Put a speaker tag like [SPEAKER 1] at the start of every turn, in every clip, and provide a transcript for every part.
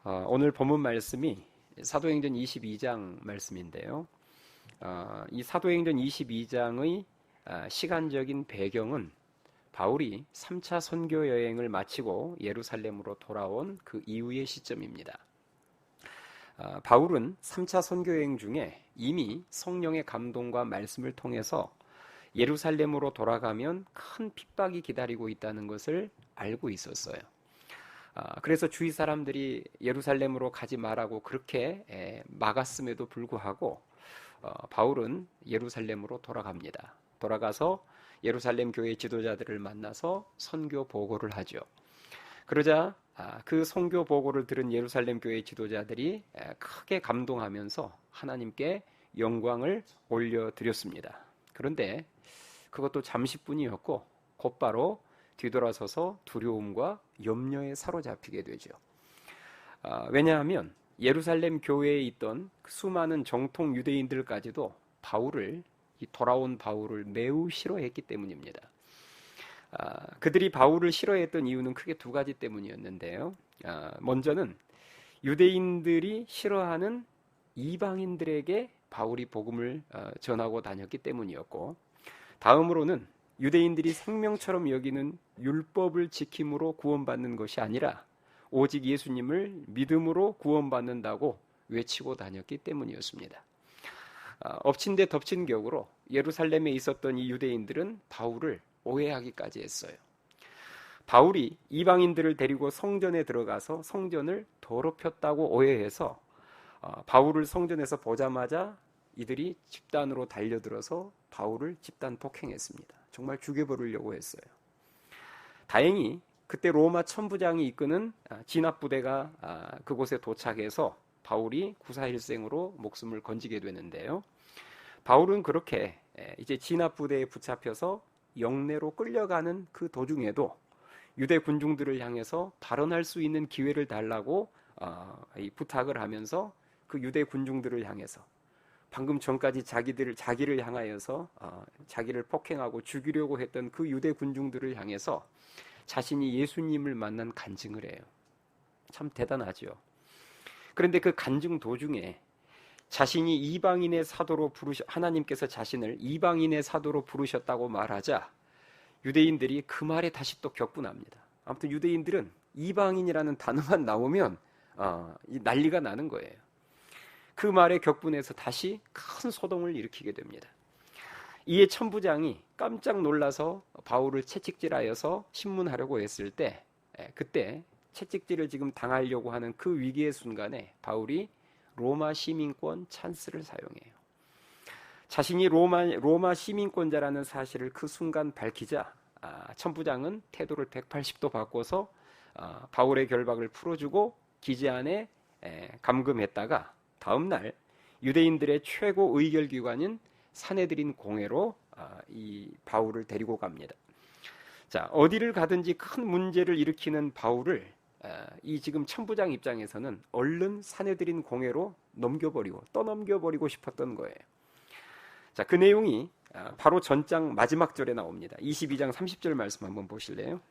[SPEAKER 1] 오늘 본문 말씀이 사도행전 22장 말씀인데요. 이 사도행전 22장의 시간적인 배경은 바울이 3차 선교 여행을 마치고 예루살렘으로 돌아온 그 이후의 시점입니다. 바울은 3차 선교 여행 중에 이미 성령의 감동과 말씀을 통해서 예루살렘으로 돌아가면 큰 핍박이 기다리고 있다는 것을 알고 있었어요. 그래서 주위 사람들이 예루살렘으로 가지 말라고 그렇게 막았음에도 불구하고 바울은 예루살렘으로 돌아갑니다. 돌아가서 예루살렘 교회 지도자들을 만나서 선교 보고를 하죠. 그러자 그 선교 보고를 들은 예루살렘 교회 지도자들이 크게 감동하면서 하나님께 영광을 올려드렸습니다. 그런데 그것도 잠시뿐이었고 곧바로 뒤돌아서서 두려움과 염려에 사로잡히게 되죠. 왜냐하면 예루살렘 교회에 있던 수많은 정통 유대인들까지도 돌아온 바울을 매우 싫어했기 때문입니다. 그들이 바울을 싫어했던 이유는 크게 두 가지 때문이었는데요. 먼저는 유대인들이 싫어하는 이방인들에게 바울이 복음을 전하고 다녔기 때문이었고, 다음으로는 유대인들이 생명처럼 여기는 율법을 지킴으로 구원받는 것이 아니라 오직 예수님을 믿음으로 구원받는다고 외치고 다녔기 때문이었습니다. 엎친 데 덮친 격으로 예루살렘에 있었던 이 유대인들은 바울을 오해하기까지 했어요. 바울이 이방인들을 데리고 성전에 들어가서 성전을 더럽혔다고 오해해서 바울을 성전에서 보자마자 이들이 집단으로 달려들어서 바울을 집단 폭행했습니다. 정말 죽여버리려고 했어요. 다행히 그때 로마 천부장이 이끄는 진압부대가 그곳에 도착해서 바울이 구사일생으로 목숨을 건지게 되는데요. 바울은 그렇게 이제 진압부대에 붙잡혀서 영내로 끌려가는 그 도중에도 유대 군중들을 향해서 발언할 수 있는 기회를 달라고 부탁을 하면서 그 유대 군중들을 향해서 방금 전까지 자기를 향하여서 자기를 폭행하고 죽이려고 했던 그 유대 군중들을 향해서 자신이 예수님을 만난 간증을 해요. 참 대단하죠. 그런데 그 간증 도중에 자신이 이방인의 사도로 하나님께서 자신을 이방인의 사도로 부르셨다고 말하자 유대인들이 그 말에 다시 또 격분합니다. 아무튼 유대인들은 이방인이라는 단어만 나오면 난리가 나는 거예요. 그 말에 격분해서 다시 큰 소동을 일으키게 됩니다. 이에 천부장이 깜짝 놀라서 바울을 채찍질하여서 신문하려고 했을 때, 그때 채찍질을 지금 당하려고 하는 그 위기의 순간에 바울이 로마 시민권 찬스를 사용해요. 자신이 로마 시민권자라는 사실을 그 순간 밝히자 천부장은 태도를 180도 바꿔서 바울의 결박을 풀어주고 기재 안에 감금했다가 다음날 유대인들의 최고 의결기관인 산헤드린 공회로 이 바울을 데리고 갑니다. 자, 어디를 가든지 큰 문제를 일으키는 바울을 이 지금 천부장 입장에서는 얼른 산헤드린 공회로 떠넘겨버리고 싶었던 거예요. 자, 그 내용이 바로 전장 마지막 절에 나옵니다. 22장 30절 말씀 한번 보실래요?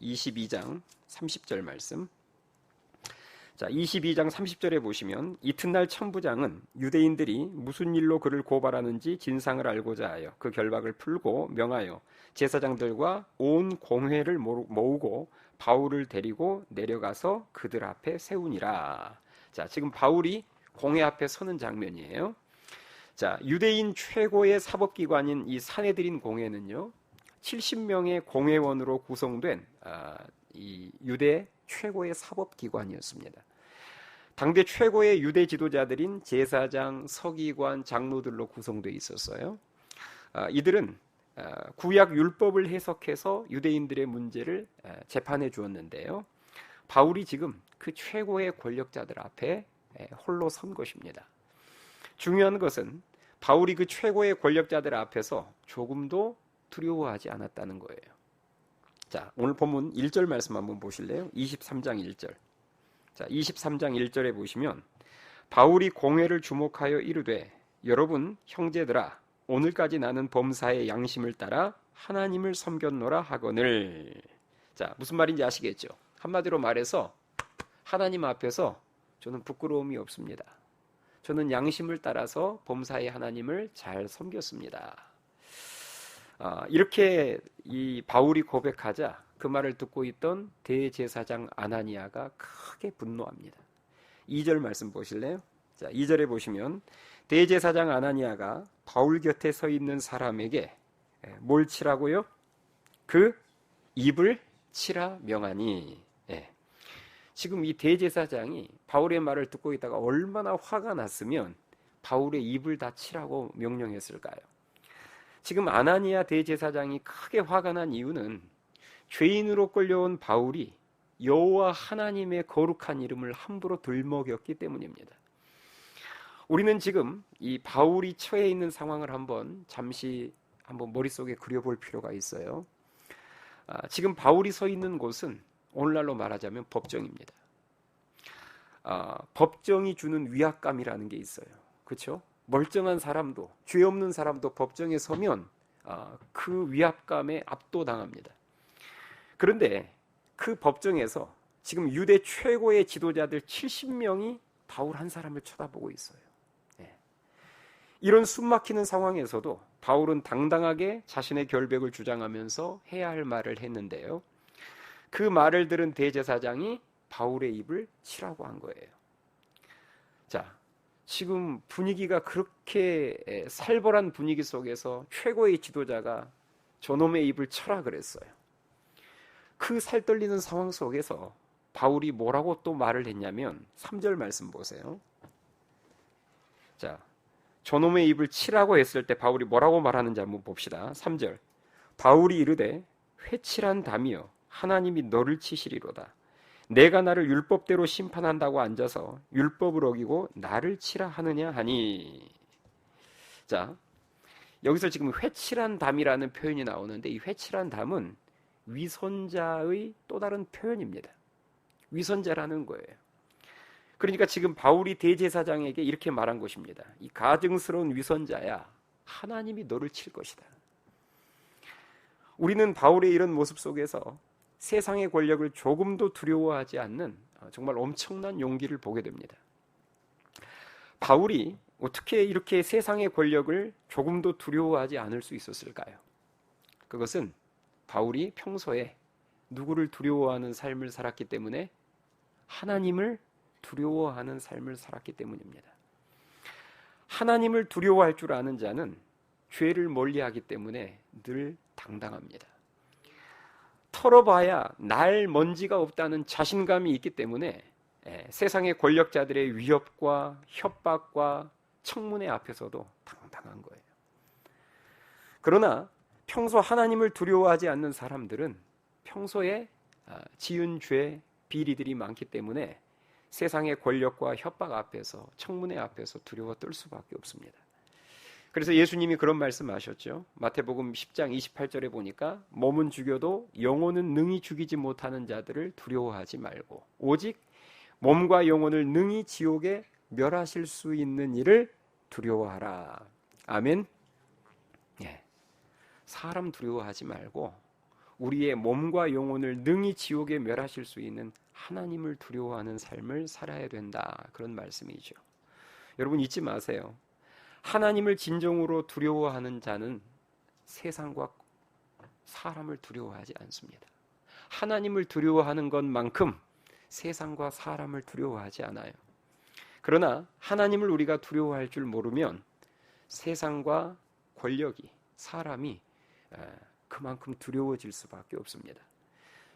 [SPEAKER 1] 22장 30절 말씀. 자, 22장 30절에 보시면 이튿날 천부장은 유대인들이 무슨 일로 그를 고발하는지 진상을 알고자 하여 그 결박을 풀고 명하여 제사장들과 온 공회를 모으고 바울을 데리고 내려가서 그들 앞에 세우니라. 자, 지금 바울이 공회 앞에 서는 장면이에요. 자, 유대인 최고의 사법기관인 이 산헤드린 공회는요, 70명의 공회원으로 구성된 이 유대 최고의 사법기관이었습니다. 당대 최고의 유대 지도자들인 제사장, 서기관, 장로들로 구성되어 있었어요. 이들은 구약 율법을 해석해서 유대인들의 문제를 재판해 주었는데요. 바울이 지금 그 최고의 권력자들 앞에 홀로 선 것입니다. 중요한 것은 바울이 그 최고의 권력자들 앞에서 조금도 두려워하지 않았다는 거예요. 자, 오늘 본문 1절 말씀 한번 보실래요? 23장 1절. 자, 23장 1절에 보시면 바울이 공회를 주목하여 이르되 여러분 형제들아 오늘까지 나는 범사의 양심을 따라 하나님을 섬겼노라 하거늘. 자, 무슨 말인지 아시겠죠? 한마디로 말해서 하나님 앞에서 저는 부끄러움이 없습니다. 저는 양심을 따라서 범사의 하나님을 잘 섬겼습니다. 이렇게 이 바울이 고백하자 그 말을 듣고 있던 대제사장 아나니아가 크게 분노합니다. 2절 말씀 보실래요? 자, 2절에 보시면 대제사장 아나니아가 바울 곁에 서 있는 사람에게 뭘 치라고요? 그 입을 치라 명하니. 지금 이 대제사장이 바울의 말을 듣고 있다가 얼마나 화가 났으면 바울의 입을 다 치라고 명령했을까요? 지금 아나니아 대제사장이 크게 화가 난 이유는 죄인으로 끌려온 바울이 여호와 하나님의 거룩한 이름을 함부로 들먹였기 때문입니다. 우리는 지금 이 바울이 처해 있는 상황을 잠시 머릿속에 그려볼 필요가 있어요. 지금 바울이 서 있는 곳은 오늘날로 말하자면 법정입니다. 법정이 주는 위압감이라는 게 있어요. 그렇죠? 멀쩡한 사람도, 죄 없는 사람도 법정에 서면 그 위압감에 압도당합니다. 그런데 그 법정에서 지금 유대 최고의 지도자들 70명이 바울 한 사람을 쳐다보고 있어요. 이런 숨막히는 상황에서도 바울은 당당하게 자신의 결백을 주장하면서 해야 할 말을 했는데요. 그 말을 들은 대제사장이 바울의 입을 치라고 한 거예요. 자, 지금 분위기가 그렇게 살벌한 분위기 속에서 최고의 지도자가 저놈의 입을 쳐라 그랬어요. 그 살떨리는 상황 속에서 바울이 뭐라고 또 말을 했냐면 3절 말씀 보세요. 자, 저놈의 입을 치라고 했을 때 바울이 뭐라고 말하는지 한번 봅시다. 3절. 바울이 이르되 회칠한 담이여 하나님이 너를 치시리로다. 내가 나를 율법대로 심판한다고 앉아서 율법을 어기고 나를 치라 하느냐 하니. 자, 여기서 지금 회칠한 담이라는 표현이 나오는데 이 회칠한 담은 위선자의 또 다른 표현입니다. 위선자라는 거예요. 그러니까 지금 바울이 대제사장에게 이렇게 말한 것입니다. 이 가증스러운 위선자야, 하나님이 너를 칠 것이다. 우리는 바울의 이런 모습 속에서 세상의 권력을 조금도 두려워하지 않는 정말 엄청난 용기를 보게 됩니다. 바울이 어떻게 이렇게 세상의 권력을 조금도 두려워하지 않을 수 있었을까요? 그것은 바울이 평소에 누구를 두려워하는 삶을 살았기 때문에 하나님을 두려워하는 삶을 살았기 때문입니다. 하나님을 두려워할 줄 아는 자는 죄를 멀리하기 때문에 늘 당당합니다. 털어봐야 날 먼지가 없다는 자신감이 있기 때문에 세상의 권력자들의 위협과 협박과 청문회 앞에서도 당당한 거예요. 그러나 평소 하나님을 두려워하지 않는 사람들은 평소에 지은 죄, 비리들이 많기 때문에 세상의 권력과 협박 앞에서, 청문회 앞에서 두려워 떨 수밖에 없습니다. 그래서 예수님이 그런 말씀하셨죠. 마태복음 10장 28절에 보니까 몸은 죽여도 영혼은 능히 죽이지 못하는 자들을 두려워하지 말고 오직 몸과 영혼을 능히 지옥에 멸하실 수 있는 이를 두려워하라. 아멘. 사람 두려워하지 말고 우리의 몸과 영혼을 능히 지옥에 멸하실 수 있는 하나님을 두려워하는 삶을 살아야 된다. 그런 말씀이죠. 여러분 잊지 마세요. 하나님을 진정으로 두려워하는 자는 세상과 사람을 두려워하지 않습니다. 하나님을 두려워하는 것만큼 세상과 사람을 두려워하지 않아요. 그러나 하나님을 우리가 두려워할 줄 모르면 세상과 권력이, 사람이 그만큼 두려워질 수밖에 없습니다.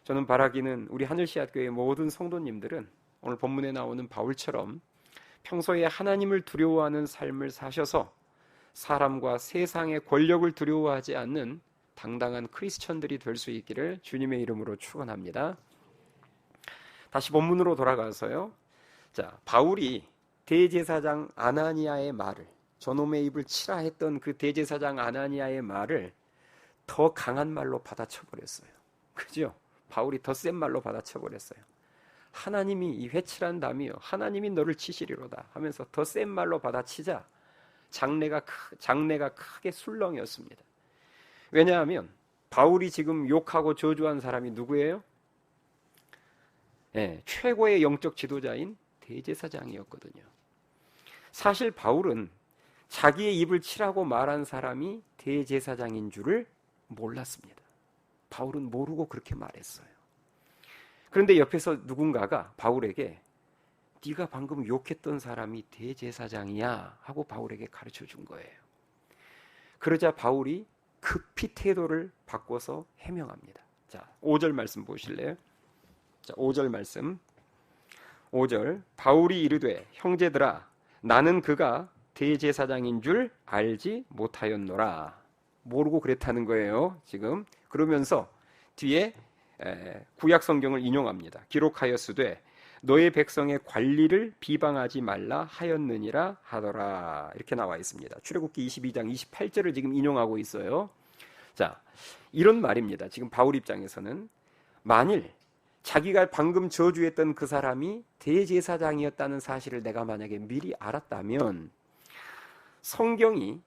[SPEAKER 1] 저는 바라기는 우리 하늘씨앗교회 모든 성도님들은 오늘 본문에 나오는 바울처럼 평소에 하나님을 두려워하는 삶을 사셔서 사람과 세상의 권력을 두려워하지 않는 당당한 크리스천들이 될 수 있기를 주님의 이름으로 축원합니다. 다시 본문으로 돌아가서요. 자, 바울이 대제사장 아나니아의 말을, 저놈의 입을 치라 했던 그 대제사장 아나니아의 말을 더 강한 말로 받아쳐버렸어요. 그죠? 바울이 더 센 말로 받아쳐버렸어요. 하나님이 이 회칠한 담이요 하나님이 너를 치시리로다 하면서 더 센 말로 받아치자 장래가 크게 술렁이었습니다. 왜냐하면 바울이 지금 욕하고 저주한 사람이 누구예요? 최고의 영적 지도자인 대제사장이었거든요. 사실 바울은 자기의 입을 치라고 말한 사람이 대제사장인 줄을 몰랐습니다. 바울은 모르고 그렇게 말했어요. 그런데 옆에서 누군가가 바울에게 네가 방금 욕했던 사람이 대제사장이야 하고 바울에게 가르쳐 준 거예요. 그러자 바울이 급히 태도를 바꿔서 해명합니다. 자, 5절 말씀 보실래요? 자, 5절 말씀. 5절. 바울이 이르되 형제들아 나는 그가 대제사장인 줄 알지 못하였노라. 모르고 그랬다는 거예요. 지금 그러면서 뒤에 구약 성경을 인용합니다. 기록하였으되 너의 백성의 관리를 비방하지 말라 하였느니라 하더라. 이렇게 나와 있습니다. 출애굽기 22장 28절을 지금 인용하고 있어요. 자, 이런 말입니다. 지금 바울 입장에서는 만일 자기가 방금 저주했던 그 사람이 대제사장이었다는 사실을 내가 만약에 미리 알았다면 성경이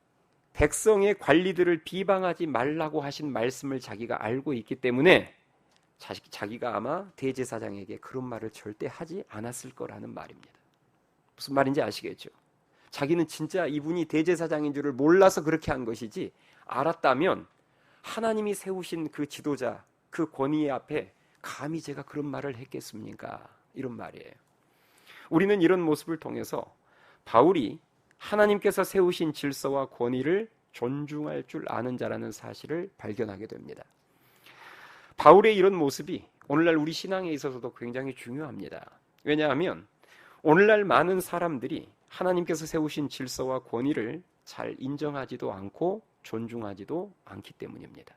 [SPEAKER 1] 백성의 관리들을 비방하지 말라고 하신 말씀을 자기가 알고 있기 때문에 자기가 아마 대제사장에게 그런 말을 절대 하지 않았을 거라는 말입니다. 무슨 말인지 아시겠죠? 자기는 진짜 이분이 대제사장인 줄을 몰라서 그렇게 한 것이지 알았다면 하나님이 세우신 그 지도자, 그 권위 앞에 감히 제가 그런 말을 했겠습니까? 이런 말이에요. 우리는 이런 모습을 통해서 바울이 하나님께서 세우신 질서와 권위를 존중할 줄 아는 자라는 사실을 발견하게 됩니다. 바울의 이런 모습이 오늘날 우리 신앙에 있어서도 굉장히 중요합니다. 왜냐하면 오늘날 많은 사람들이 하나님께서 세우신 질서와 권위를 잘 인정하지도 않고 존중하지도 않기 때문입니다.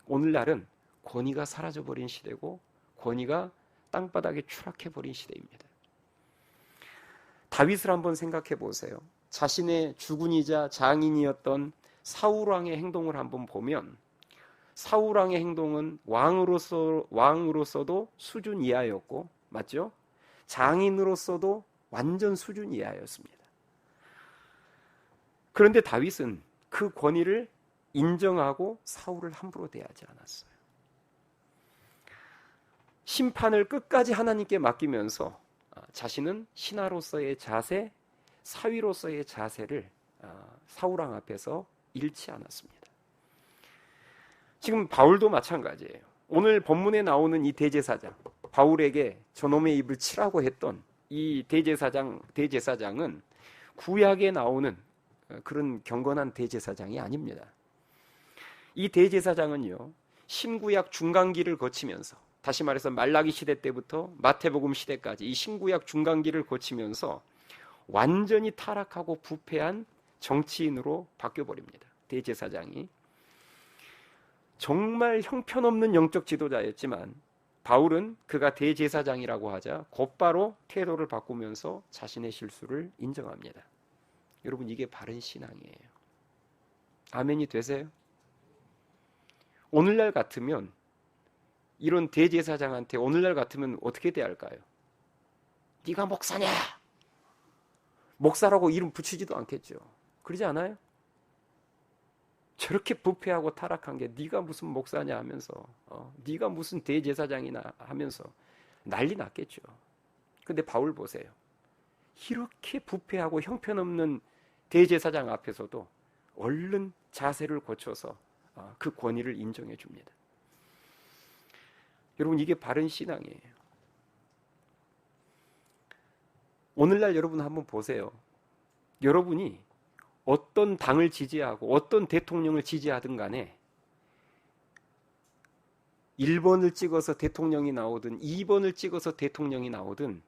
[SPEAKER 1] 오늘날은 권위가 사라져버린 시대고 권위가 땅바닥에 추락해버린 시대입니다. 다윗을 한번 생각해 보세요. 자신의 주군이자 장인이었던 사울왕의 행동을 한번 보면 사울왕의 행동은 왕으로서도 수준 이하였고, 맞죠? 장인으로서도 완전 수준 이하였습니다. 그런데 다윗은 그 권위를 인정하고 사울을 함부로 대하지 않았어요. 심판을 끝까지 하나님께 맡기면서 자신은 신하로서의 자세, 사위로서의 자세를 사울왕 앞에서 잃지 않았습니다. 지금 바울도 마찬가지예요. 오늘 본문에 나오는 이 대제사장, 바울에게 저놈의 입을 치라고 했던 이 대제사장은 구약에 나오는 그런 경건한 대제사장이 아닙니다. 이 대제사장은요, 신구약 중간기를 거치면서, 다시 말해서 말라기 시대 때부터 마태복음 시대까지 이 신구약 중간기를 거치면서 완전히 타락하고 부패한 정치인으로 바뀌어버립니다. 대제사장이 정말 형편없는 영적 지도자였지만 바울은 그가 대제사장이라고 하자 곧바로 태도를 바꾸면서 자신의 실수를 인정합니다. 여러분, 이게 바른 신앙이에요. 아멘이 되세요? 오늘날 같으면 이런 대제사장한테 오늘날 같으면 어떻게 대할까요? 네가 목사냐? 목사라고 이름 붙이지도 않겠죠. 그러지 않아요? 저렇게 부패하고 타락한 게 네가 무슨 목사냐 하면서 네가 무슨 대제사장이나 하면서 난리 났겠죠. 근데 바울 보세요. 이렇게 부패하고 형편없는 대제사장 앞에서도 얼른 자세를 고쳐서 그 권위를 인정해 줍니다. 여러분, 이게 바른 신앙이에요. 오늘날 여러분 한번 보세요. 여러분이 어떤 당을 지지하고 어떤 대통령을 지지하든 간에 1번을 찍어서 대통령이 나오든 2번을 찍어서 대통령이 나오든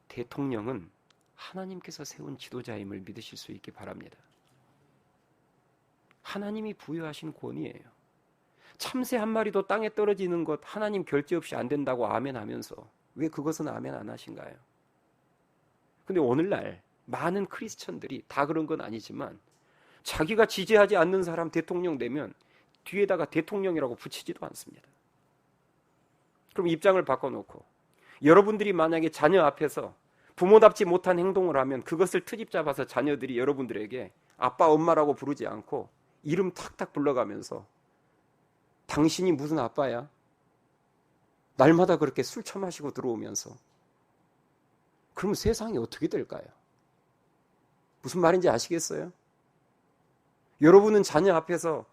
[SPEAKER 1] 대통령은 하나님께서 세운 지도자임을 믿으실 수 있기 바랍니다. 하나님이 부여하신 권위예요. 참새 한 마리도 땅에 떨어지는 것 하나님 결제 없이 안 된다고 아멘 하면서 왜 그것은 아멘 안 하신가요? 근데 오늘날 많은 크리스천들이 다 그런 건 아니지만 자기가 지지하지 않는 사람 대통령 되면 뒤에다가 대통령이라고 붙이지도 않습니다. 그럼 입장을 바꿔놓고 여러분들이 만약에 자녀 앞에서 부모답지 못한 행동을 하면 그것을 트집 잡아서 자녀들이 여러분들에게 아빠 엄마라고 부르지 않고 이름 탁탁 불러가면서 당신이 무슨 아빠야? 날마다 그렇게 술 처마시고 들어오면서. 그러면 세상이 어떻게 될까요? 무슨 말인지 아시겠어요? 여러분은 자녀 앞에서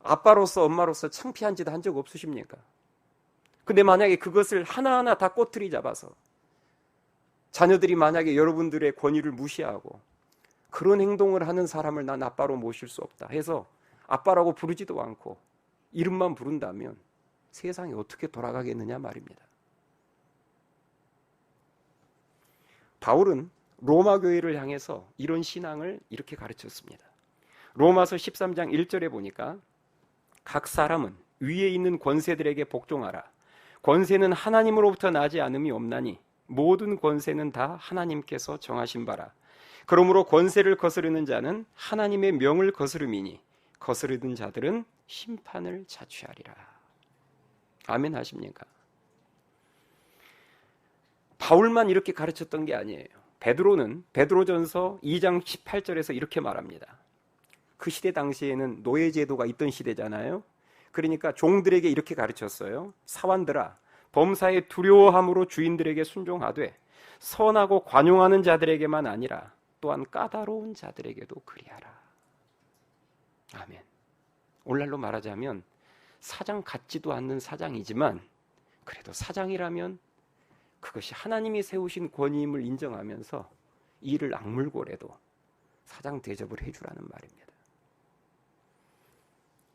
[SPEAKER 1] 아빠로서 엄마로서 창피한 짓 한 적 없으십니까? 근데 만약에 그것을 하나하나 다 꼬투리 잡아서 자녀들이 만약에 여러분들의 권위를 무시하고 그런 행동을 하는 사람을 난 아빠로 모실 수 없다 해서 아빠라고 부르지도 않고 이름만 부른다면 세상이 어떻게 돌아가겠느냐 말입니다. 바울은 로마 교회를 향해서 이런 신앙을 이렇게 가르쳤습니다. 로마서 13장 1절에 보니까 각 사람은 위에 있는 권세들에게 복종하라. 권세는 하나님으로부터 나지 않음이 없나니 모든 권세는 다 하나님께서 정하신 바라. 그러므로 권세를 거스르는 자는 하나님의 명을 거스름이니 거스르는 자들은 심판을 자취하리라. 아멘 하십니까? 바울만 이렇게 가르쳤던 게 아니에요. 베드로는 베드로전서 2장 18절에서 이렇게 말합니다. 그 시대 당시에는 노예제도가 있던 시대잖아요. 그러니까 종들에게 이렇게 가르쳤어요. 사환들아, 범사에 두려워함으로 주인들에게 순종하되 선하고 관용하는 자들에게만 아니라 또한 까다로운 자들에게도 그리하라. 아멘. 오늘날로 말하자면 사장 같지도 않는 사장이지만 그래도 사장이라면 그것이 하나님이 세우신 권위임을 인정하면서 이를 악물고라도 사장 대접을 해주라는 말입니다.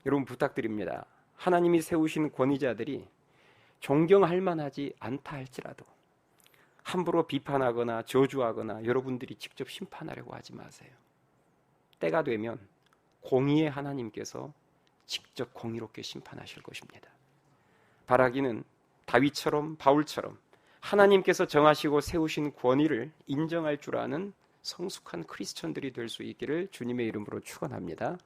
[SPEAKER 1] 여러분 부탁드립니다. 하나님이 세우신 권위자들이 존경할 만하지 않다 할지라도 함부로 비판하거나 저주하거나 여러분들이 직접 심판하려고 하지 마세요. 때가 되면 공의의 하나님께서 직접 공의롭게 심판하실 것입니다. 바라기는 다윗처럼 바울처럼 하나님께서 정하시고 세우신 권위를 인정할 줄 아는 성숙한 크리스천들이 될 수 있기를 주님의 이름으로 축원합니다.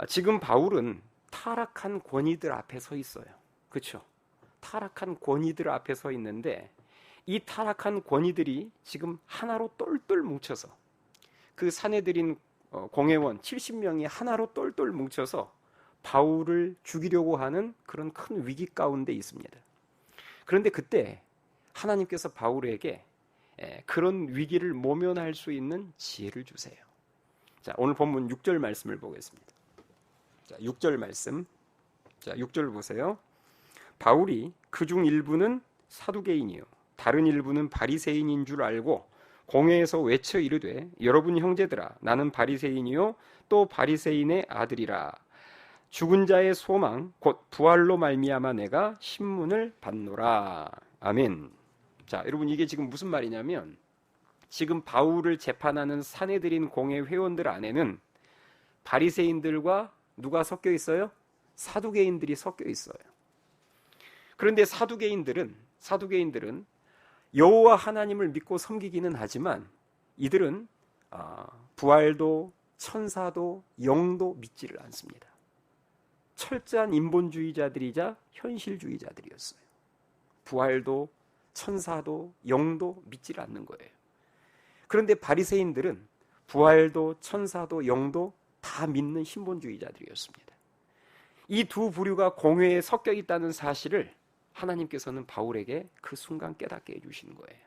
[SPEAKER 1] 지금 바울은 타락한 권위들 앞에 서 있어요. 그렇죠? 타락한 권위들 앞에 서 있는데 이 타락한 권위들이 지금 하나로 똘똘 뭉쳐서 그 사내들인 공회원 70명이 하나로 똘똘 뭉쳐서 바울을 죽이려고 하는 그런 큰 위기 가운데 있습니다. 그런데 그때 하나님께서 바울에게 그런 위기를 모면할 수 있는 지혜를 주세요. 자, 오늘 본문 6절 말씀을 보겠습니다. 자, 6절 말씀. 자, 6절 보세요. 바울이 그중 일부는 사두개인이요 다른 일부는 바리새인인 줄 알고 공회에서 외쳐 이르되 여러분 형제들아 나는 바리새인이요 또 바리새인의 아들이라. 죽은 자의 소망 곧 부활로 말미암아 내가 신문을 받노라. 아멘. 자, 여러분 이게 지금 무슨 말이냐면 지금 바울을 재판하는 사내들인 공회 회원들 안에는 바리새인들과 누가 섞여 있어요? 사두개인들이 섞여 있어요. 그런데 사두개인들은 여호와 하나님을 믿고 섬기기는 하지만 이들은 부활도 천사도 영도 믿지를 않습니다. 철저한 인본주의자들이자 현실주의자들이었어요. 부활도 천사도 영도 믿지를 않는 거예요. 그런데 바리새인들은 부활도 천사도 영도 다 믿는 신본주의자들이었습니다. 이 두 부류가 공회에 섞여 있다는 사실을 하나님께서는 바울에게 그 순간 깨닫게 해주시는 거예요.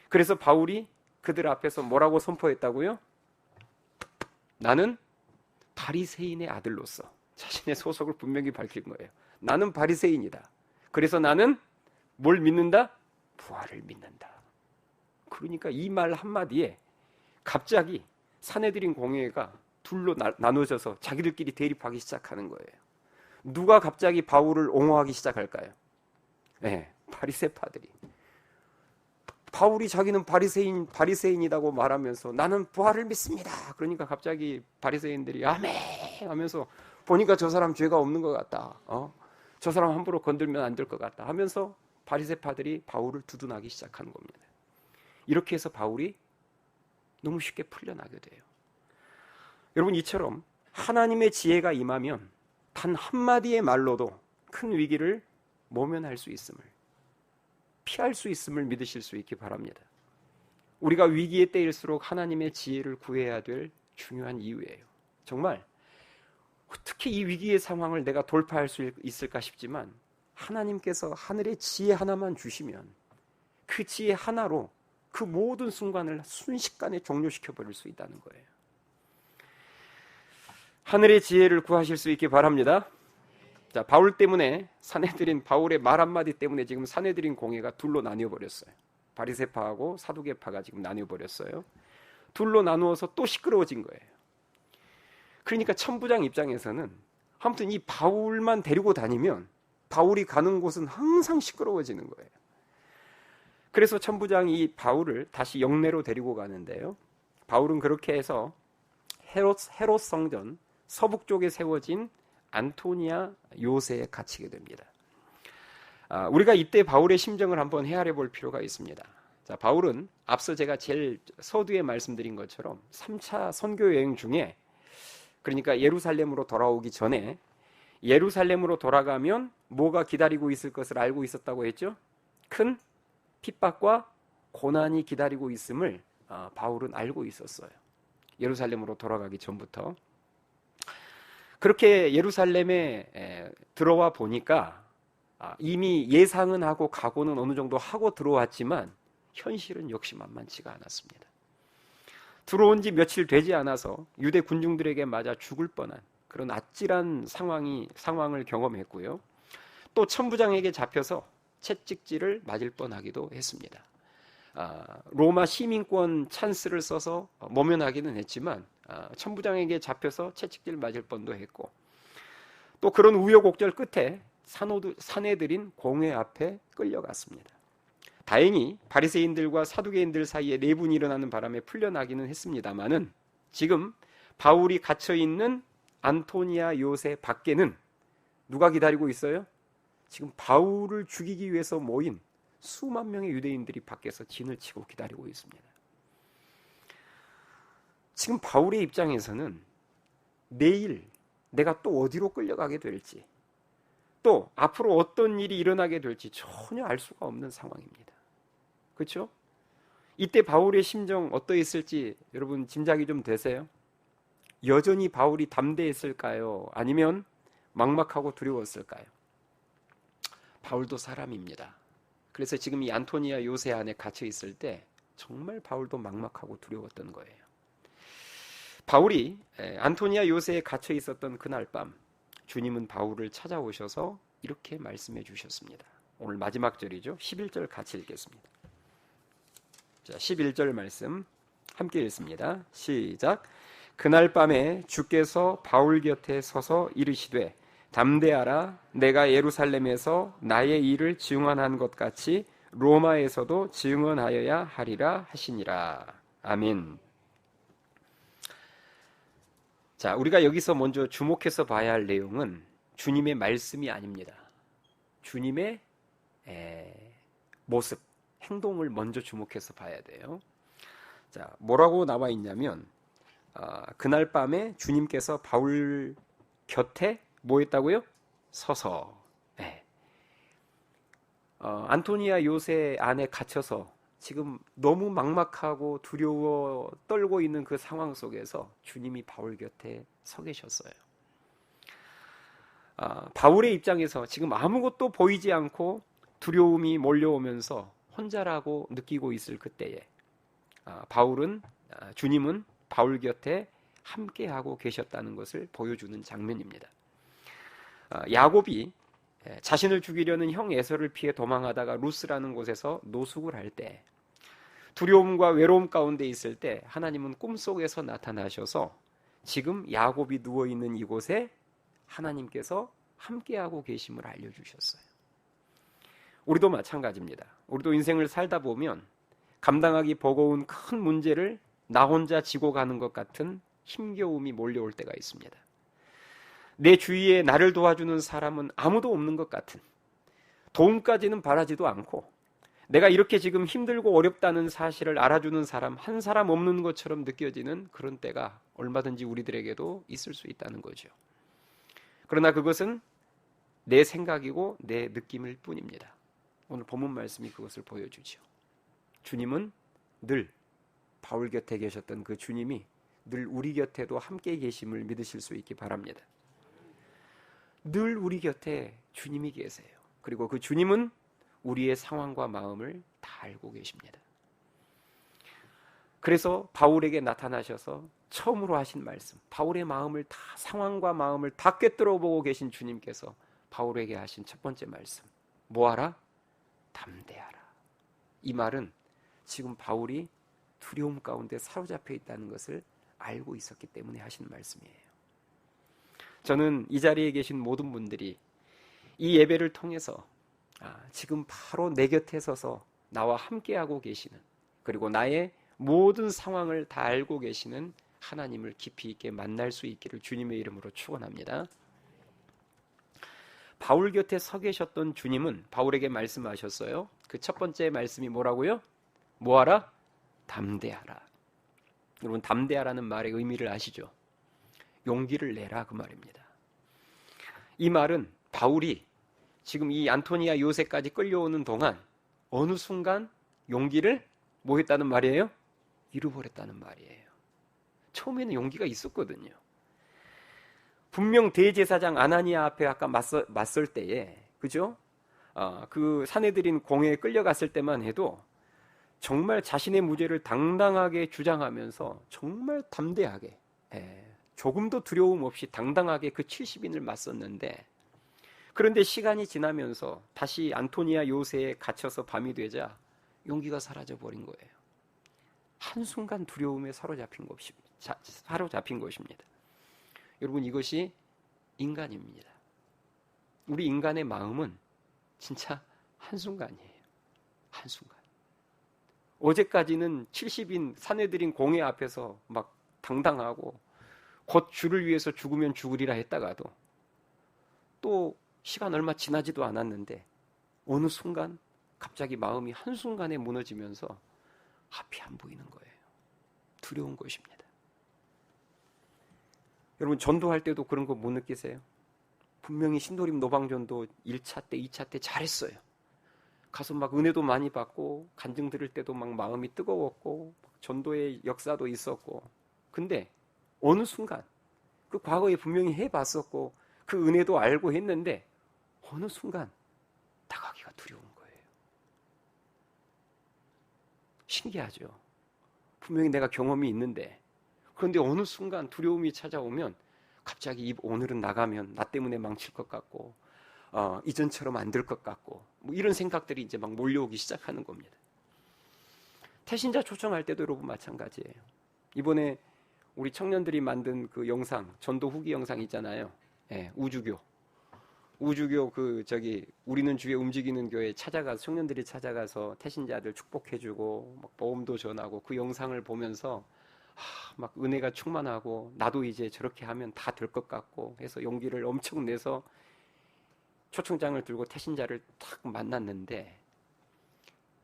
[SPEAKER 1] 그래서 바울이 그들 앞에서 뭐라고 선포했다고요? 나는 바리새인의 아들로서 자신의 소속을 분명히 밝힌 거예요. 나는 바리새인이다. 그래서 나는 뭘 믿는다? 부활을 믿는다. 그러니까 이 말 한마디에 갑자기 사내들인 공회가 둘로 나눠져서 자기들끼리 대립하기 시작하는 거예요. 누가 갑자기 바울을 옹호하기 시작할까요? 네, 바리새파들이. 바울이 자기는 바리새인이라고 말하면서 나는 부활을 믿습니다. 그러니까 갑자기 바리새인들이 아멘 하면서 보니까 저 사람 죄가 없는 것 같다. 저 사람 함부로 건들면 안 될 것 같다 하면서 바리새파들이 바울을 두둔하기 시작한 겁니다. 이렇게 해서 바울이 너무 쉽게 풀려나게 돼요. 여러분 이처럼 하나님의 지혜가 임하면 단 한마디의 말로도 큰 위기를 모면할 수 있음을, 피할 수 있음을 믿으실 수 있기 바랍니다. 우리가 위기의 때일수록 하나님의 지혜를 구해야 될 중요한 이유예요. 정말 어떻게 이 위기의 상황을 내가 돌파할 수 있을까 싶지만 하나님께서 하늘의 지혜 하나만 주시면 그 지혜 하나로 그 모든 순간을 순식간에 종료시켜 버릴 수 있다는 거예요. 하늘의 지혜를 구하실 수 있기 바랍니다. 자, 바울 때문에 사내들인 바울의 말 한마디 때문에 지금 사내들인 공회가 둘로 나뉘어 버렸어요. 바리새파하고 사두개파가 지금 나뉘어 버렸어요. 둘로 나누어서 또 시끄러워진 거예요. 그러니까 천부장 입장에서는 아무튼 이 바울만 데리고 다니면 바울이 가는 곳은 항상 시끄러워지는 거예요. 그래서 천부장이 이 바울을 다시 영내로 데리고 가는데요. 바울은 그렇게 해서 헤롯 성전 서북쪽에 세워진 안토니아 요새에 갇히게 됩니다. 우리가 이때 바울의 심정을 한번 헤아려 볼 필요가 있습니다. 자, 바울은 앞서 제가 제일 서두에 말씀드린 것처럼 3차 선교 여행 중에, 그러니까 예루살렘으로 돌아오기 전에 예루살렘으로 돌아가면 뭐가 기다리고 있을 것을 알고 있었다고 했죠? 큰 핍박과 고난이 기다리고 있음을 바울은 알고 있었어요. 예루살렘으로 돌아가기 전부터. 그렇게 예루살렘에 들어와 보니까 이미 예상은 하고 각오는 어느 정도 하고 들어왔지만 현실은 역시 만만치가 않았습니다. 들어온 지 며칠 되지 않아서 유대 군중들에게 맞아 죽을 뻔한 그런 아찔한 상황을 경험했고요. 또 천부장에게 잡혀서 채찍질을 맞을 뻔하기도 했습니다. 로마 시민권 찬스를 써서 모면하기는 했지만 천부장에게 잡혀서 채찍질 맞을 뻔도 했고, 또 그런 우여곡절 끝에 사내들인 공회 앞에 끌려갔습니다. 다행히 바리새인들과 사두개인들 사이에 내분이 일어나는 바람에 풀려나기는 했습니다마는 지금 바울이 갇혀있는 안토니아 요새 밖에는 누가 기다리고 있어요? 지금 바울을 죽이기 위해서 모인 수만 명의 유대인들이 밖에서 진을 치고 기다리고 있습니다. 지금 바울의 입장에서는 내일 내가 또 어디로 끌려가게 될지, 또 앞으로 어떤 일이 일어나게 될지 전혀 알 수가 없는 상황입니다. 그렇죠? 이때 바울의 심정 어떠했을지 여러분 짐작이 좀 되세요? 여전히 바울이 담대했을까요? 아니면 막막하고 두려웠을까요? 바울도 사람입니다. 그래서 지금 이 안토니아 요새 안에 갇혀 있을 때 정말 바울도 막막하고 두려웠던 거예요. 바울이 안토니아 요새에 갇혀 있었던 그날 밤 주님은 바울을 찾아오셔서 이렇게 말씀해 주셨습니다. 오늘 마지막 절이죠. 11절 같이 읽겠습니다. 자, 11절 말씀 함께 읽습니다. 시작. 그날 밤에 주께서 바울 곁에 서서 이르시되 담대하라, 내가 예루살렘에서 나의 일을 증언한 것 같이 로마에서도 증언하여야 하리라 하시니라. 아멘. 자, 우리가 여기서 먼저 주목해서 봐야 할 내용은 주님의 말씀이 아닙니다. 주님의 모습, 행동을 먼저 주목해서 봐야 돼요. 자, 뭐라고 나와 있냐면 그날 밤에 주님께서 바울 곁에 뭐 했다고요? 서서. 안토니아 요새 안에 갇혀서 지금 너무 막막하고 두려워 떨고 있는 그 상황 속에서 주님이 바울 곁에 서 계셨어요. 바울의 입장에서 지금 아무것도 보이지 않고 두려움이 몰려오면서 혼자라고 느끼고 있을 그때에 주님은 바울 곁에 함께하고 계셨다는 것을 보여주는 장면입니다. 야곱이 자신을 죽이려는 형 에서를 피해 도망하다가 루스라는 곳에서 노숙을 할 때, 두려움과 외로움 가운데 있을 때 하나님은 꿈속에서 나타나셔서 지금 야곱이 누워있는 이곳에 하나님께서 함께하고 계심을 알려주셨어요. 우리도 마찬가지입니다. 우리도 인생을 살다 보면 감당하기 버거운 큰 문제를 나 혼자 지고 가는 것 같은 힘겨움이 몰려올 때가 있습니다. 내 주위에 나를 도와주는 사람은 아무도 없는 것 같은, 도움까지는 바라지도 않고 내가 이렇게 지금 힘들고 어렵다는 사실을 알아주는 사람 한 사람 없는 것처럼 느껴지는 그런 때가 얼마든지 우리들에게도 있을 수 있다는 거죠. 그러나 그것은 내 생각이고 내 느낌일 뿐입니다. 오늘 본문 말씀이 그것을 보여주죠. 주님은 늘 바울 곁에 계셨던 그 주님이 늘 우리 곁에도 함께 계심을 믿으실 수 있기 바랍니다. 늘 우리 곁에 주님이 계세요. 그리고 그 주님은 우리의 상황과 마음을 다 알고 계십니다. 그래서 바울에게 나타나셔서 처음으로 하신 말씀, 바울의 마음을 다, 상황과 마음을 다 꿰뚫어 보고 계신 주님께서 바울에게 하신 첫 번째 말씀, 뭐하라? 담대하라. 이 말은 지금 바울이 두려움 가운데 사로잡혀 있다는 것을 알고 있었기 때문에 하신 말씀이에요. 저는 이 자리에 계신 모든 분들이 이 예배를 통해서 지금 바로 내 곁에 서서 나와 함께하고 계시는, 그리고 나의 모든 상황을 다 알고 계시는 하나님을 깊이 있게 만날 수 있기를 주님의 이름으로 축원합니다. 바울 곁에 서 계셨던 주님은 바울에게 말씀하셨어요. 그 첫 번째 말씀이 뭐라고요? 뭐하라? 담대하라. 여러분, 담대하라는 말의 의미를 아시죠? 용기를 내라, 그 말입니다. 이 말은 바울이 지금 이 안토니아 요새까지 끌려오는 동안 어느 순간 용기를 뭐 했다는 말이에요? 잃어버렸다는 말이에요. 처음에는 용기가 있었거든요. 분명 대제사장 아나니아 앞에 아까 맞설 때에, 그죠? 그 사내들인 공회에 끌려갔을 때만 해도 정말 자신의 무죄를 당당하게 주장하면서 정말 담대하게, 조금도 두려움 없이 당당하게 그 70인을 맞섰는데, 그런데 시간이 지나면서 다시 안토니아 요새에 갇혀서 밤이 되자 용기가 사라져 버린 거예요. 한순간 두려움에 사로잡힌 것입니다. 여러분, 이것이 인간입니다. 우리 인간의 마음은 진짜 한순간이에요. 한순간. 어제까지는 70인 사내들인 공회 앞에서 막 당당하고 곧 주를 위해서 죽으면 죽으리라 했다가도 또 시간 얼마 지나지도 않았는데 어느 순간 갑자기 마음이 한순간에 무너지면서 앞이 안 보이는 거예요. 두려운 것입니다. 여러분, 전도할 때도 그런 거 못 느끼세요? 분명히 신도림 노방전도 1차 때, 2차 때 잘했어요. 가서 막 은혜도 많이 받고 간증 들을 때도 막 마음이 뜨거웠고 전도의 역사도 있었고, 근데 어느 순간 그 과거에 분명히 해봤었고 그 은혜도 알고 했는데 어느 순간 나가기가 두려운 거예요. 신기하죠? 분명히 내가 경험이 있는데, 그런데 어느 순간 두려움이 찾아오면 갑자기 오늘은 나가면 나 때문에 망칠 것 같고 이전처럼 안 될 것 같고 뭐 이런 생각들이 이제 막 몰려오기 시작하는 겁니다. 태신자 초청할 때도 여러분 마찬가지예요. 이번에 우리 청년들이 만든 그 영상, 전도 후기 영상 있잖아요. 우주교 우리는 주에 움직이는 교회 찾아가서, 청년들이 찾아가서 태신자들 축복해주고 막 보험도 전하고, 그 영상을 보면서 막 은혜가 충만하고 나도 이제 저렇게 하면 다 될 것 같고 해서 용기를 엄청 내서 초청장을 들고 태신자를 딱 만났는데,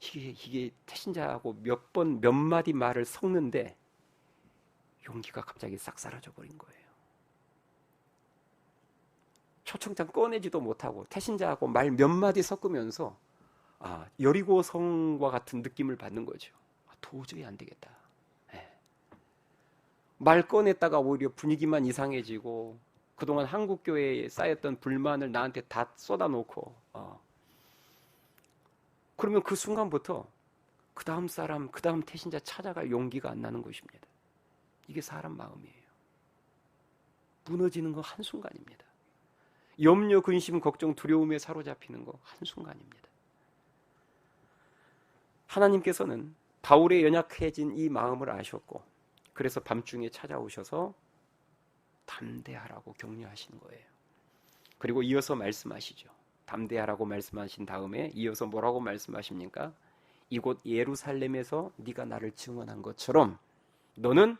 [SPEAKER 1] 이게 태신자하고 몇 마디 말을 섞는데 용기가 갑자기 싹 사라져 버린 거예요. 초청장 꺼내지도 못하고 태신자하고 말 몇 마디 섞으면서 여리고성과 같은 느낌을 받는 거죠. 도저히 안 되겠다. 말 꺼냈다가 오히려 분위기만 이상해지고 그동안 한국교회에 쌓였던 불만을 나한테 다 쏟아놓고 그러면 그 순간부터 그 다음 사람, 그 다음 태신자 찾아갈 용기가 안 나는 것입니다. 이게 사람 마음이에요. 무너지는 거 한순간입니다. 염려, 근심, 걱정, 두려움에 사로잡히는 거 한순간입니다. 하나님께서는 바울의 연약해진 이 마음을 아셨고, 그래서 밤중에 찾아오셔서 담대하라고 격려하시는 거예요. 그리고 이어서 말씀하시죠. 담대하라고 말씀하신 다음에 이어서 뭐라고 말씀하십니까? 이곳 예루살렘에서 네가 나를 증언한 것처럼 너는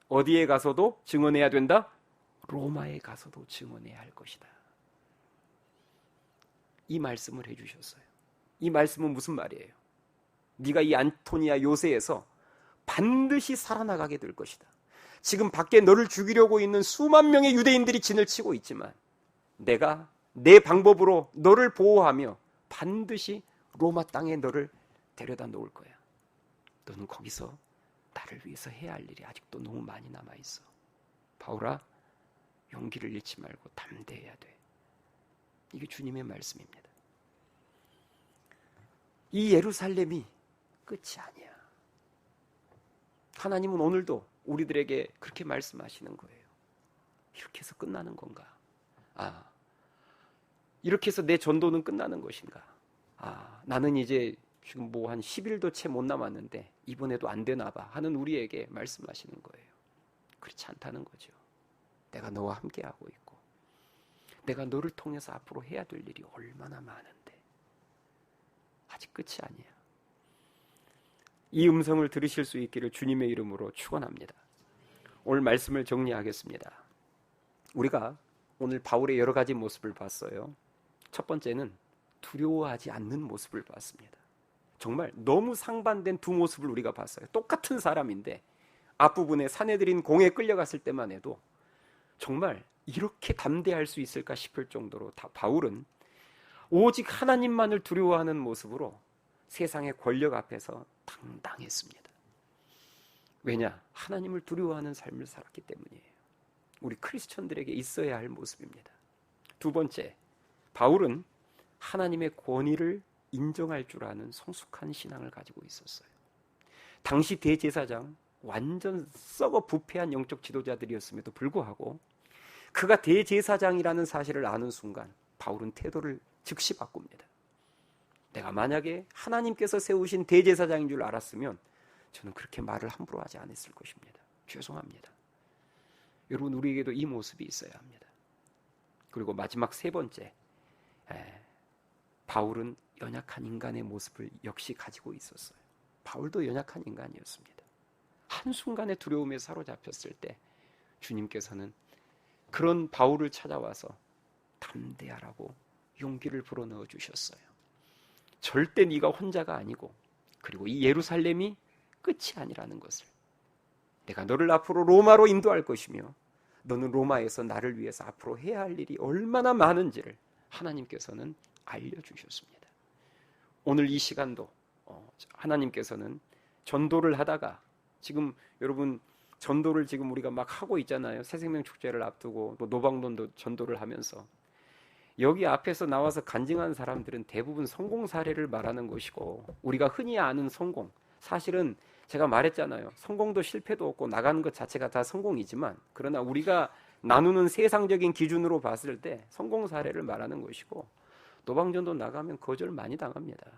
[SPEAKER 1] 어디에 가서도 증언해야 된다? 로마에 가서도 증언해야 할 것이다. 이 말씀을 해주셨어요. 이 말씀은 무슨 말이에요? 네가 이 안토니아 요새에서 반드시 살아나가게 될 것이다. 지금 밖에 너를 죽이려고 있는 수만 명의 유대인들이 진을 치고 있지만 내가 내 방법으로 너를 보호하며 반드시 로마 땅에 너를 데려다 놓을 거야. 너는 거기서 나를 위해서 해야 할 일이 아직도 너무 많이 남아있어. 바울아, 용기를 잃지 말고 담대해야 돼. 이게 주님의 말씀입니다. 이 예루살렘이 끝이 아니야. 하나님은 오늘도 우리들에게 그렇게 말씀하시는 거예요. 이렇게 해서 끝나는 건가? 이렇게 해서 내 전도는 끝나는 것인가? 나는 이제 지금 뭐 한 10일도 채 못 남았는데 이번에도 안 되나 봐 하는 우리에게 말씀하시는 거예요. 그렇지 않다는 거죠. 내가 너와 함께하고 있고 내가 너를 통해서 앞으로 해야 될 일이 얼마나 많은데 아직 끝이 아니야. 이 음성을 들으실 수 있기를 주님의 이름으로 축원합니다. 오늘 말씀을 정리하겠습니다. 우리가 오늘 바울의 여러 가지 모습을 봤어요. 첫 번째는 두려워하지 않는 모습을 봤습니다. 정말 너무 상반된 두 모습을 우리가 봤어요. 똑같은 사람인데 앞부분에 사내들인 공에 끌려갔을 때만 해도 정말 이렇게 담대할 수 있을까 싶을 정도로 바울은 오직 하나님만을 두려워하는 모습으로 세상의 권력 앞에서 당당했습니다. 왜냐? 하나님을 두려워하는 삶을 살았기 때문이에요. 우리 크리스천들에게 있어야 할 모습입니다. 두 번째, 바울은 하나님의 권위를 인정할 줄 아는 성숙한 신앙을 가지고 있었어요. 당시 대제사장, 완전 썩어 부패한 영적 지도자들이었음에도 불구하고 그가 대제사장이라는 사실을 아는 순간 바울은 태도를 즉시 바꿉니다. 내가 만약에 하나님께서 세우신 대제사장인 줄 알았으면 저는 그렇게 말을 함부로 하지 않았을 것입니다. 죄송합니다. 여러분, 우리에게도 이 모습이 있어야 합니다. 그리고 마지막 세 번째, 바울은 연약한 인간의 모습을 역시 가지고 있었어요. 바울도 연약한 인간이었습니다. 한순간의 두려움에 사로잡혔을 때 주님께서는 그런 바울을 찾아와서 담대하라고 용기를 불어넣어 주셨어요. 절대 네가 혼자가 아니고, 그리고 이 예루살렘이 끝이 아니라는 것을, 내가 너를 앞으로 로마로 인도할 것이며 너는 로마에서 나를 위해서 앞으로 해야 할 일이 얼마나 많은지를 하나님께서는 알려주셨습니다. 오늘 이 시간도 하나님께서는 전도를 하다가, 지금 여러분 전도를 지금 우리가 막 하고 있잖아요. 새생명 축제를 앞두고 또 노방론도 전도를 하면서 여기 앞에서 나와서 간증한 사람들은 대부분 성공 사례를 말하는 것이고, 우리가 흔히 아는 성공, 사실은 제가 말했잖아요. 성공도 실패도 없고 나가는 것 자체가 다 성공이지만, 그러나 우리가 나누는 세상적인 기준으로 봤을 때 성공 사례를 말하는 것이고, 노방전도 나가면 거절 많이 당합니다.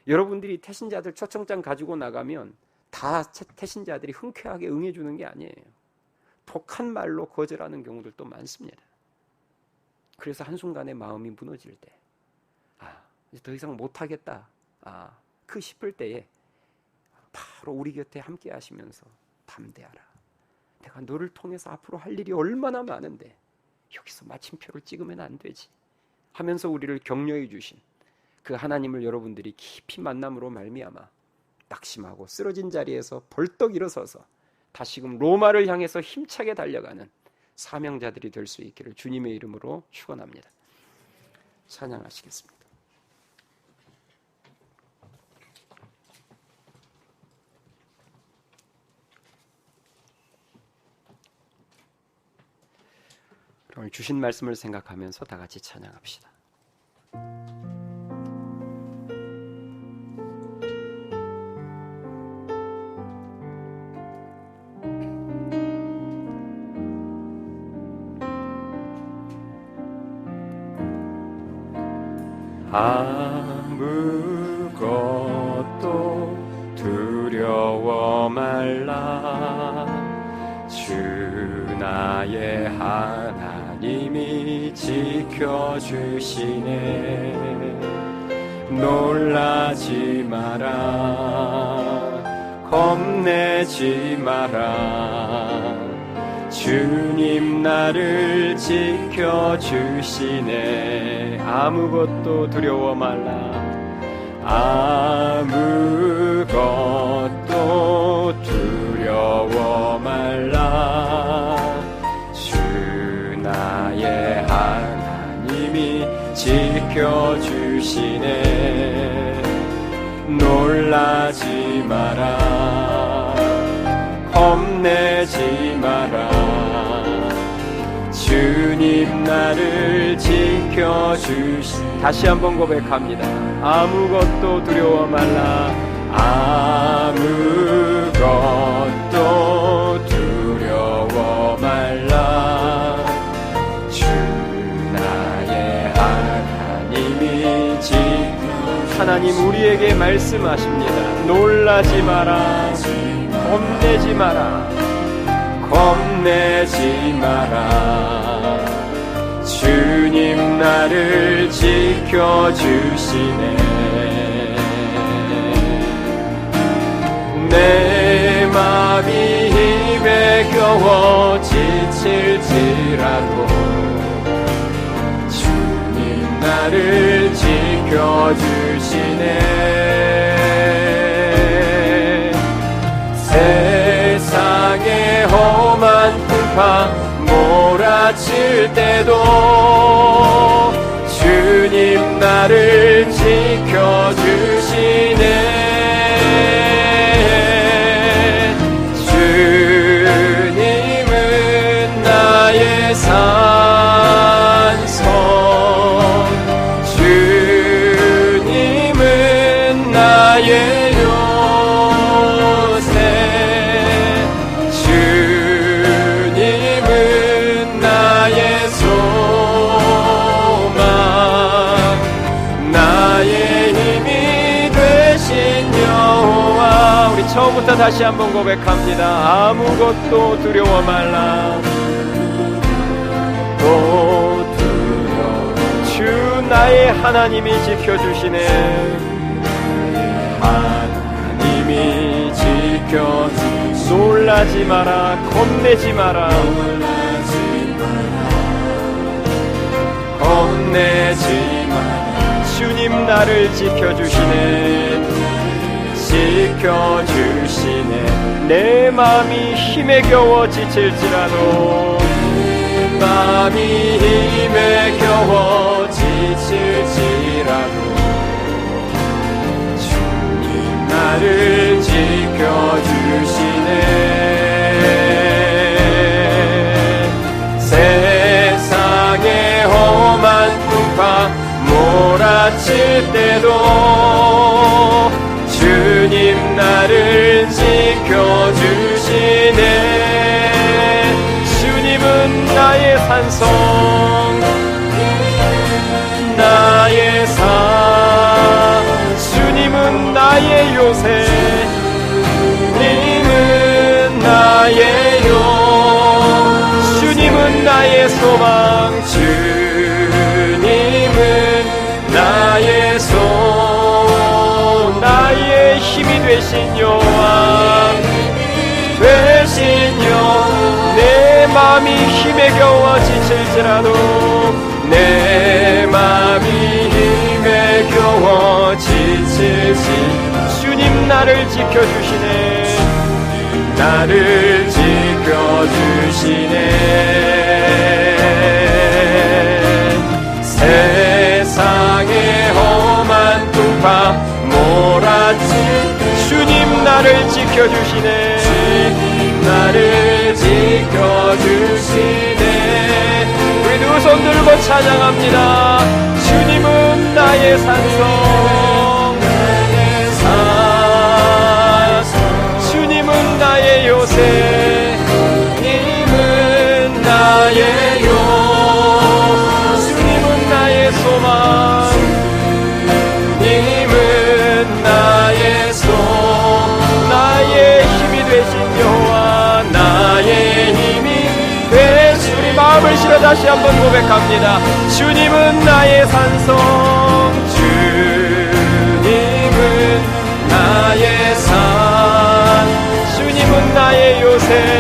[SPEAKER 1] 여러분들이 태신자들 초청장 가지고 나가면 다 태신자들이 흔쾌하게 응해주는 게 아니에요. 독한 말로 거절하는 경우들도 많습니다. 그래서 한순간에 마음이 무너질 때, 이제 더 이상 못하겠다, 그 싶을 때에 바로 우리 곁에 함께 하시면서 담대하라. 내가 너를 통해서 앞으로 할 일이 얼마나 많은데 여기서 마침표를 찍으면 안 되지 하면서 우리를 격려해 주신 그 하나님을 여러분들이 깊이 만남으로 말미암아 낙심하고 쓰러진 자리에서 벌떡 일어서서 다시금 로마를 향해서 힘차게 달려가는 사명자들이 될 수 있기를 주님의 이름으로 축원합니다. 찬양하시겠습니다. 오늘 주신 말씀을 생각하면서 다 같이 찬양합시다. 아무것도 두려워 말라. 주 나의 하나님이 지켜주시네. 놀라지 마라. 겁내지 마라. 주님 나를 지켜주시네. 아무것도 두려워 말라. 아무것도 두려워 말라. 주 나의 하나님이 지켜주시네. 놀라지 마라. 겁내지 마라. 주님 나를 지켜주시네. 다시 한번 고백합니다. 아무것도 두려워 말라. 아무것도 두려워 말라. 주 나의 하나님이 하나님 우리에게 말씀하십니다. 놀라지 마라. 겁내지 마라. 겁내지 마라. 주님 나를 지켜주시네. 내 마음이 힘에 겨워 지칠지라도 주님 나를 지켜주시네. 세상의 험한 풍파 몰아칠 때도 주님 나를 지켜주시네. 주님은 나의 산성, 주님은 나의 요새, 주님은 나의 소망, 나의 힘이 되신 여호와. 우리 처음부터 다시 한번 고백합니다. 아무것도 두려워 말라. 또 두려워. 주 나의 하나님이 지켜주시네. 하나님이 지켜주시네. 놀라지 마라. 겁내지 마라. 겁내지 마라. 주님 나를 지켜주시네. 지켜주시네. 내 마음이 힘에 겨워 지칠지라도, 내 마음이 힘에 겨워 지칠지라도 주님 나를 지켜주시네. 세상의 험한 풍파 몰아칠 때도 주님 나를 지켜주시네. 주님은 나의 산성, 나의 산, 주님은 나의 요새, 주님은 나의 요, 주님은 나의 소망, 주님은 나의 나의 힘이 되신 여호와, 되신 여호와. 내 마음이 힘에 겨워 지칠지라도, 내 마음이 힘에 겨워 지칠지 주님 나를 지켜주시네. 나를 지켜주시네. 세상의 험한 풍파 몰아칠 주님 나를 지켜주시네. 주님 나를 지켜주시네. 우리 두 손 들고 찬양합니다. 주님은 나의 산성, 나의 산, 주님은 나의 요새, 주님은 나의 요, 주님은 나의 소망, 주님은 나의 소, 나의 힘이 되신 여호와, 나의 힘이 되신. 우리 마음을 실어 다시 한번 고백합니다. 주님은 나의 산성, 주님은 나의 산, 주님은 나의 요새,